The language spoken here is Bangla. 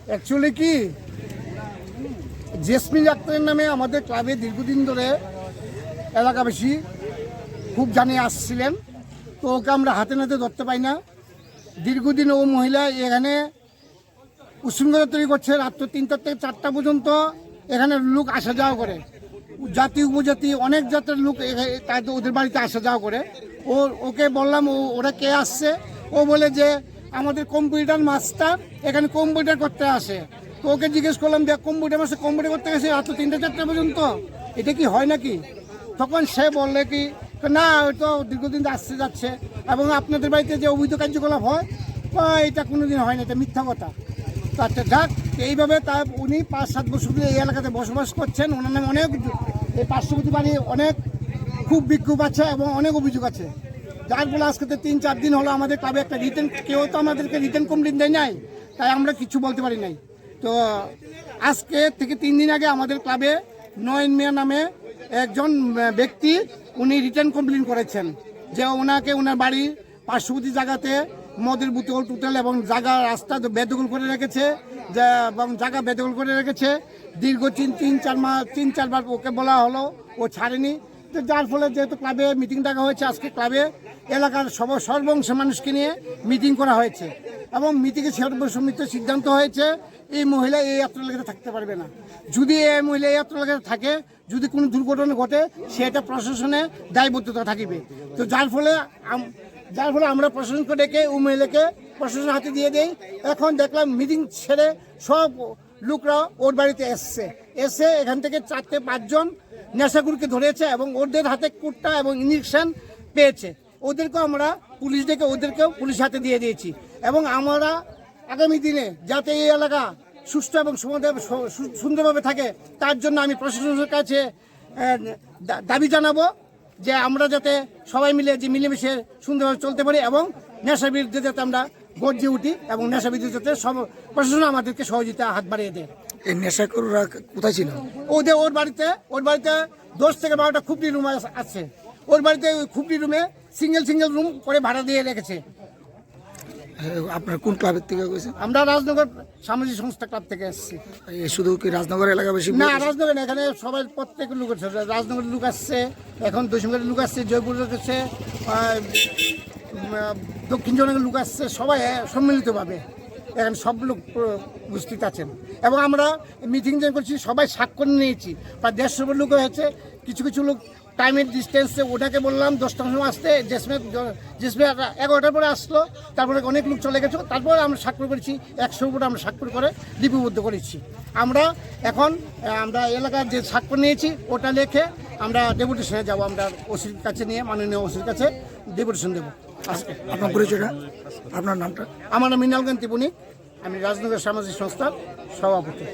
অ্যাকচুয়ালি কি জেসমিন আক্তারের নামে আমাদের ক্লাবে দীর্ঘদিন ধরে এলাকাবাসী খুব জানিয়ে আসছিলেন, তো ওকে আমরা হাতে নাতে ধরতে পাই না। দীর্ঘদিন ও মহিলা এখানে উশৃঙ্খলা তৈরি করছে, রাত্র 3টা থেকে 4টা পর্যন্ত এখানে লোক আসা যাওয়া করে, জাতি উপজাতি অনেক জাতের লোক ওদের বাড়িতে আসা যাওয়া করে। ওকে বললাম ওরা কে আসছে, ও বলে যে আমাদের কম্পিউটার মাস্টার এখানে কম্পিউটার করতে আসে। তো ওকে জিজ্ঞেস করলাম যে কম্পিউটার মাস্টার কম্পিউটার করতে গেছে রাত্র 3টা 4টা পর্যন্ত, এটা কি হয় নাকি? তখন সে বললে কি না, তো দীর্ঘদিন আসছে যাচ্ছে, এবং আপনাদের বাড়িতে যে অবৈধ কার্যকলাপ হয় এটা কোনোদিন হয় না, এটা মিথ্যা কথা। তো আচ্ছা যাক, এইভাবে তা উনি 5-7 বছর ধরে এই এলাকাতে বসবাস করছেন। ওনার নামে অনেক এই পার্শ্ববর্তী বাড়ি অনেক খুব বিক্ষোভ আছে এবং অনেক অভিযোগ আছে, যার ফলে আজকে 3-4 দিন হলো আমাদের ক্লাবে একটা রিটেন, কেউ তো আমাদেরকে রিটেন কমপ্লেন দেয় নাই, তাই আমরা কিছু বলতে পারি নাই। তো আজকে থেকে 3 দিন আগে আমাদের ক্লাবে নয়ন মিয়া নামে একজন ব্যক্তি উনি রিটার্ন কমপ্লেন করেছেন যে ওনার বাড়ির পার্শ্ববর্তী জায়গাতে মদের বোতল টুটেল এবং জায়গা রাস্তা বেদখল করে রেখেছে, এবং জায়গা বেদখল করে রেখেছে। দীর্ঘ 3-4 বার ওকে বলা হলো, ও ছাড়েনি। তো যার ফলে যেহেতু ক্লাবে মিটিং ডাকা হয়েছে, আজকে ক্লাবে এলাকার সর্বংশ মানুষকে নিয়ে মিটিং করা হয়েছে, এবং মিটিংয়ে সর্বসম্মত সিদ্ধান্ত হয়েছে এই মহিলা এই যাত্রা এলাকাতে থাকতে পারবে না। যদি এই মহিলা এই যাত্রা এলাকাতে থাকে, যদি কোনো দুর্ঘটনা ঘটে, সেটা প্রশাসনে দায়বদ্ধতা থাকিবে। তো যার ফলে আমরা প্রশাসনকে ডেকে ওই মহিলাকে প্রশাসনের হাতে দিয়ে দেই। এখন দেখলাম মিটিং ছেড়ে সব লোকরা ওর বাড়িতে এসে এখান থেকে 4-5 জন নেশাখোরকে ধরেছে এবং ওদের হাতে কুট্টা এবং ইঞ্জেকশন পেয়েছে। ওদেরকেও আমরা পুলিশ ডেকে ওদেরকেও পুলিশ হাতে দিয়ে দিয়েছি, এবং আমরা আগামী দিনে যাতে এই এলাকা সুস্থ এবং সুন্দরভাবে থাকে, তার জন্য আমি প্রশাসনের কাছে দাবি জানাবো যে আমরা যাতে সবাই মিলেমিশে সুন্দরভাবে চলতে পারি, এবং নেশার বিরুদ্ধে যাতে আমরা গর্জে উঠি, এবং নেশার বিরুদ্ধে যাতে সব প্রশাসন আমাদেরকে সহযোগিতা হাত বাড়িয়ে দেয়। এই নেশাখোররা কোথায় ছিল? ওর বাড়িতে 10 থেকে 12টা খুপড়ি রুম আছে। ওর বাড়িতে ওই খুপড়ি রুমে সিঙ্গেল রুম করে ভাড়া দিয়ে রেখেছে। আপনার কোন ক্লাবের থেকে গেছে? আমরা রাজনগর সামাজিক সংস্থা ক্লাব থেকে এসেছি। শুধু কি রাজনগর এলাকাবাসী? না, রাজনগর এখানে সবাই প্রত্যেক লোক আছে, রাজনগরের লোক আসছে, এখন দশমীর লোক আসছে, জয়পুর লোক আসছে, দক্ষিণ জনগণের লোক আসছে, সবাই সম্মিলিতভাবে এখানে সব লোক উপস্থিত আছেন। এবং আমরা মিটিং যে করছি সবাই স্বাক্ষর নিয়েছি, প্রায় 150 লোক হয়েছে। কিছু লোক টাইমের ডিস্টেন্সে ওটাকে বললাম 10টার সময় আসতে, জেসমে 11টার পরে আসলো, তারপরে অনেক লোক চলে গেছে। তারপরে আমরা স্বাক্ষর করেছি, 100 উপরে আমরা স্বাক্ষর করে লিপিবদ্ধ করেছি। আমরা এলাকার যে স্বাক্ষর নিয়েছি ওটা লিখে আমরা ডেপুটেশনে যাবো, আমরা ওসির কাছে নিয়ে মাননীয় ওসির কাছে ডেপুটেশন দেবো আজকে। আপনার পরিচয়টা, আপনার নামটা? আমার নাম মৃণালকান্তি বণিক, আমি রাজনগর সামাজিক সংস্থার সভাপতি।